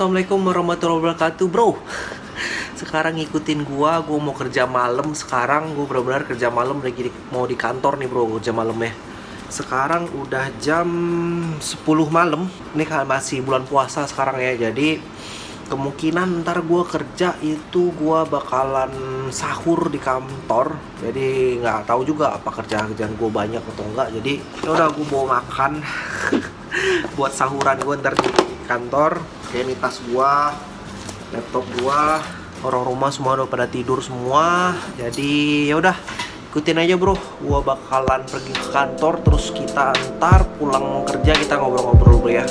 assalamualaikum warahmatullahi wabarakatuh, bro. Sekarang ngikutin gua mau kerja malam. Sekarang gua benar-benar kerja malam, lagi mau di kantor nih, bro, kerja malamnya. Sekarang udah jam 10 malam. Ini kan masih bulan puasa sekarang ya. Jadi kemungkinan ntar gua kerja itu gua bakalan sahur di kantor. Jadi nggak tahu juga apa kerjaan gua banyak atau enggak. Jadi yaudah, gua mau makan buat sahuran gua ntar di kantor. Kayak ini tas gua, laptop gua, orang rumah semua udah pada tidur semua. Jadi ya udah, ikutin aja, bro. Gua bakalan pergi ke kantor, terus kita ntar pulang kerja kita ngobrol-ngobrol, bro, ya.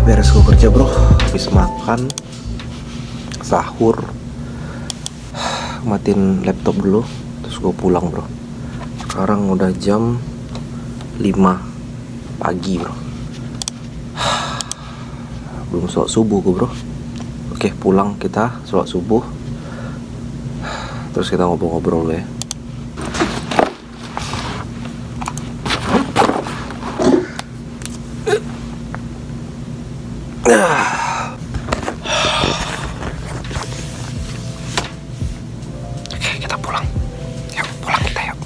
Beres gue kerja, bro. Habis makan, sahur, matiin laptop dulu, terus gue pulang, bro. Sekarang udah jam 5 pagi, bro. Belum sholat subuh gue, bro. Oke, pulang kita sholat subuh, terus kita ngobrol-ngobrol ya. Oke, kita pulang. Yuk, pulang kita, yuk.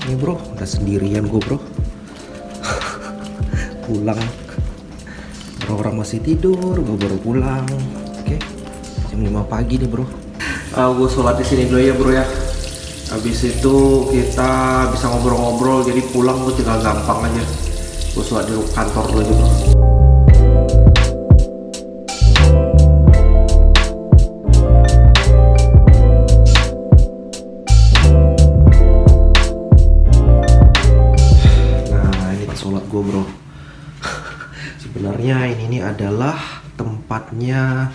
Ini, bro, udah sendirian gue, bro. Pulang. Orang-orang masih tidur, gue baru pulang. Oke, jam 5 pagi nih, bro. Gue sholat di sini dulu ya, bro, ya. Habis itu kita bisa ngobrol-ngobrol, jadi pulang tuh tinggal gampang aja. Gue sholat di kantor dulu aja, bro. Nah, ini sholat gue, bro. Sebenarnya ini adalah tempatnya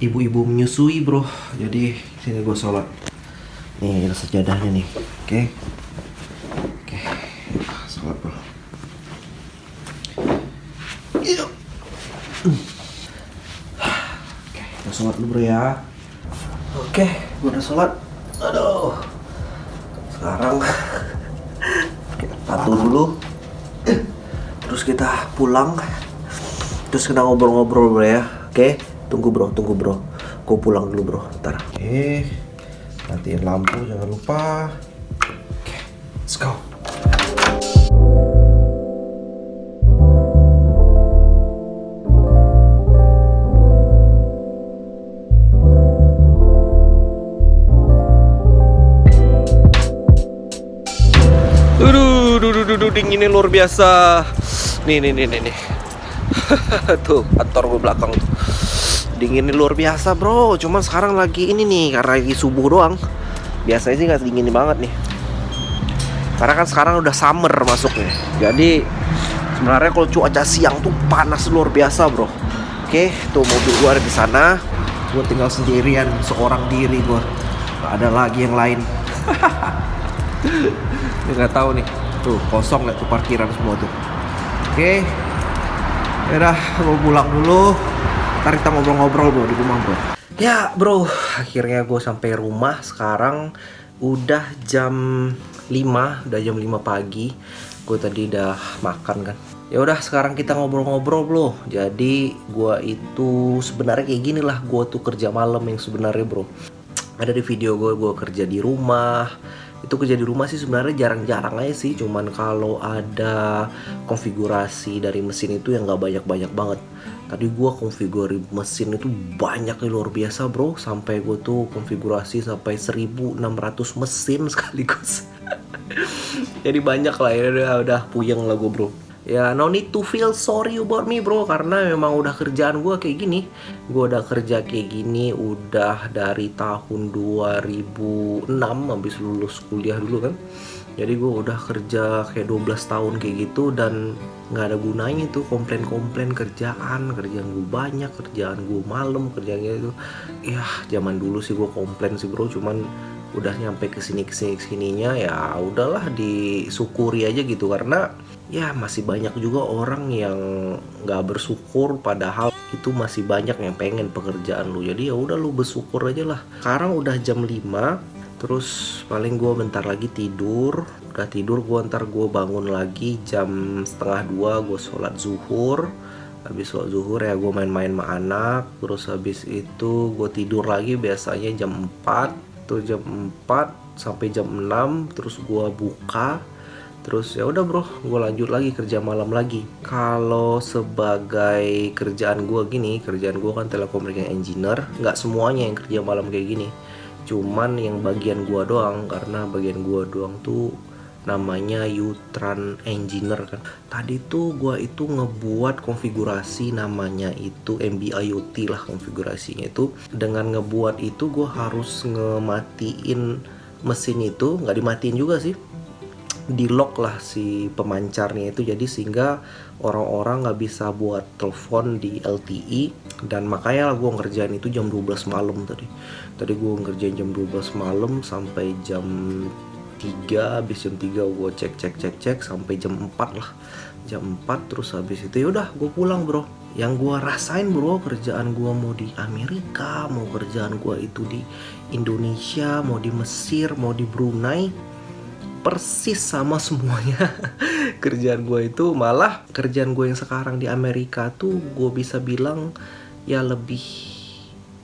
ibu-ibu menyusui, bro. Jadi sini gue sholat. Nih, ada sajadahnya nih. Oke. Sholat, bro. Yuk. Oke, kita sholat dulu, bro, ya. Oke, gue udah sholat. Aduh. Sekarang kita patuh dulu. Terus kita pulang. Terus kita ngobrol-ngobrol, bro, ya. Oke, tunggu, bro. Gue pulang dulu, bro. Ntar. Oke. Matiin lampu, jangan lupa. Oke, let's go. Dinginnya luar biasa. Nih. Tuh kantor gue belakang tuh. Dinginnya luar biasa bro. Cuman sekarang lagi ini nih, karena lagi subuh doang. Biasanya sih nggak dingin banget nih, karena kan sekarang udah summer masuknya. Jadi sebenarnya kalau cuaca siang tuh panas luar biasa bro. Oke, tuh mobil gue ada di sana. Gue tinggal sendirian, seorang diri gue. Gak ada lagi yang lain. Ini nggak tahu nih. Tuh kosong, lihat tuh parkiran semua tuh. Oke, yaudah gue pulang dulu. Ntar kita ngobrol-ngobrol bro di rumah bro. Ya bro, akhirnya gue sampai rumah. Sekarang udah jam 5, udah jam 5 pagi. Gue tadi udah makan kan. Ya udah sekarang kita ngobrol-ngobrol bro. Jadi gue itu sebenarnya kayak gini lah. Gue tuh kerja malam yang sebenarnya bro. Ada di video gue kerja di rumah. Itu kerja di rumah sih sebenarnya jarang-jarang aja sih. Cuman kalau ada konfigurasi dari mesin itu yang gak banyak-banyak banget. Tadi gue konfigurasi mesin itu banyak luar biasa bro. Sampai gue tuh konfigurasi sampai 1600 mesin sekaligus. Jadi banyak lah ya, udah puyeng lah gue bro. Ya no need to feel sorry about me bro, karena memang udah kerjaan gue kayak gini. Gue udah kerja kayak gini udah dari tahun 2006, habis lulus kuliah dulu kan. Jadi gue udah kerja kayak 12 tahun kayak gitu. Dan gak ada gunanya tuh komplain-komplain kerjaan gue banyak, kerjaan gue malam, kerjaan gitu. Ya zaman dulu sih gue komplain sih bro. Cuman udah nyampe kesininya ya udahlah, disyukuri aja gitu. Karena ya masih banyak juga orang yang gak bersyukur, padahal itu masih banyak yang pengen pekerjaan lu. Jadi ya udah lu bersyukur aja lah. Sekarang udah jam 5. Terus paling gue bentar lagi tidur. Udah tidur gue, ntar gue bangun lagi jam setengah 2. Gue sholat zuhur. Habis sholat zuhur ya gue main-main sama anak. Terus habis itu gue tidur lagi biasanya jam 4. Tuh jam 4 sampai jam 6. Terus gue buka. Terus ya udah bro, gue lanjut lagi kerja malam lagi. Kalau sebagai kerjaan gue gini, kerjaan gue kan telecommunication engineer. Nggak semuanya yang kerja malam kayak gini. Cuman yang bagian gua doang, karena bagian gua doang tuh namanya Utran Engineer kan. Tadi tuh gua itu ngebuat konfigurasi namanya itu MBIoT lah konfigurasinya itu. Dengan ngebuat itu gua harus ngematiin mesin itu, nggak dimatiin juga sih. Di lock lah si pemancarnya itu, jadi sehingga orang-orang nggak bisa buat telepon di LTE. Dan makanya lah gue ngerjain itu jam 12 malam tadi gue ngerjain jam 12 malam sampai jam 3. Habis jam 3 gue cek sampai jam 4 lah, jam 4. Terus habis itu yaudah gue pulang bro. Yang gue rasain bro, kerjaan gue mau di Amerika, mau kerjaan gue itu di Indonesia, mau di Mesir, mau di Brunei, persis sama semuanya. Kerjaan gue itu, malah kerjaan gue yang sekarang di Amerika tuh gue bisa bilang ya lebih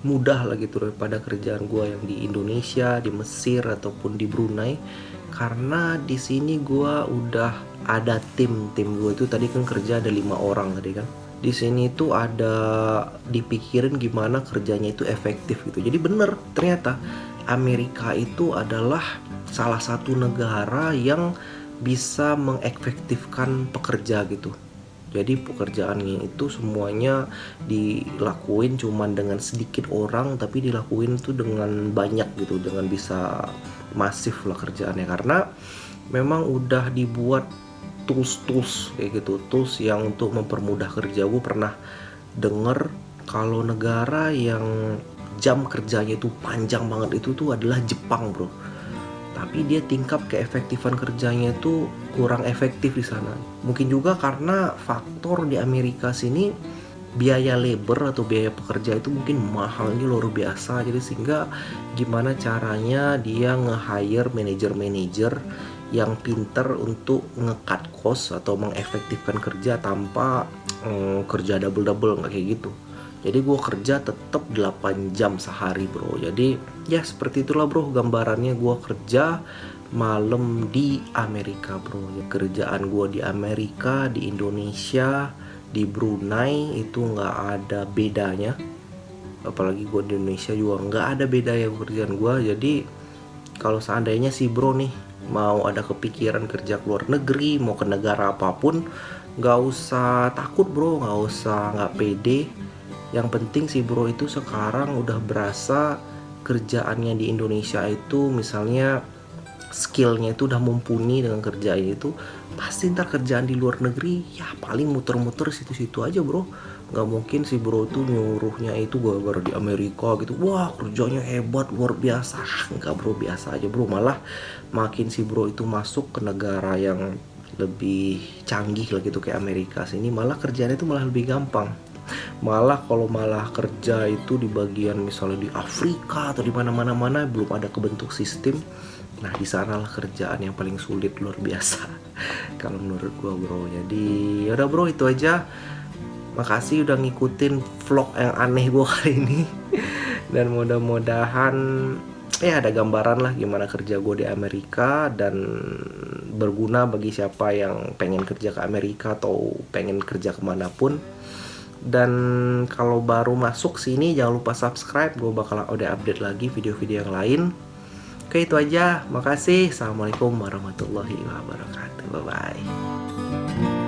mudah lah gitu daripada kerjaan gue yang di Indonesia, di Mesir ataupun di Brunei. Karena di sini gue udah ada tim gue itu tadi kan kerja ada 5 orang tadi kan. Di sini tuh ada dipikirin gimana kerjanya itu efektif gitu. Jadi bener ternyata Amerika itu adalah salah satu negara yang bisa mengefektifkan pekerja gitu. Jadi pekerjaannya itu semuanya dilakuin cuman dengan sedikit orang, tapi dilakuin tuh dengan banyak gitu, dengan bisa masif lah kerjaannya. Karena memang udah dibuat tools kayak gitu, tools yang untuk mempermudah kerja. Gue pernah denger kalau negara yang jam kerjanya itu panjang banget itu tuh adalah Jepang bro. Tapi dia tingkat keefektifan kerjanya itu kurang efektif di sana. Mungkin juga karena faktor di Amerika sini biaya labor atau biaya pekerja itu mungkin mahalnya luar biasa. Jadi sehingga gimana caranya dia nge-hire manajer-manajer yang pinter untuk nge-cut cost atau mengefektifkan kerja tanpa kerja double-double, nggak kayak gitu. Jadi gue kerja tetap 8 jam sehari bro. Jadi ya seperti itulah bro gambarannya gue kerja malam di Amerika bro. Ya, kerjaan gue di Amerika, di Indonesia, di Brunei itu nggak ada bedanya. Apalagi gue di Indonesia juga nggak ada bedanya kerjaan gue. Jadi kalau seandainya sih bro nih mau ada kepikiran kerja ke luar negeri, mau ke negara apapun, nggak usah takut bro, nggak pede. Yang penting sih bro itu sekarang udah berasa kerjaannya di Indonesia itu, misalnya skillnya itu udah mumpuni dengan kerjaan itu, pasti ntar kerjaan di luar negeri ya paling muter-muter situ-situ aja bro. Nggak mungkin sih bro tuh nyuruhnya itu gara-gara di Amerika gitu, wah kerjanya hebat luar biasa. Nggak bro, biasa aja bro. Malah makin si bro itu masuk ke negara yang lebih canggih lah gitu kayak Amerika sini, malah kerjaan itu malah lebih gampang. Malah kalau malah kerja itu di bagian misalnya di Afrika atau di mana-mana belum ada kebentuk sistem, nah di sanalah kerjaan yang paling sulit luar biasa kalau menurut gua bro. Jadi yaudah bro, itu aja. Makasih udah ngikutin vlog yang aneh gua kali ini. Dan mudah-mudahan ya ada gambaran lah gimana kerja gue di Amerika, dan berguna bagi siapa yang pengen kerja ke Amerika atau pengen kerja kemanapun. Dan kalau baru masuk sini jangan lupa subscribe, gue bakal udah update lagi video-video yang lain. Oke, itu aja. Makasih. Assalamualaikum warahmatullahi wabarakatuh. Bye bye.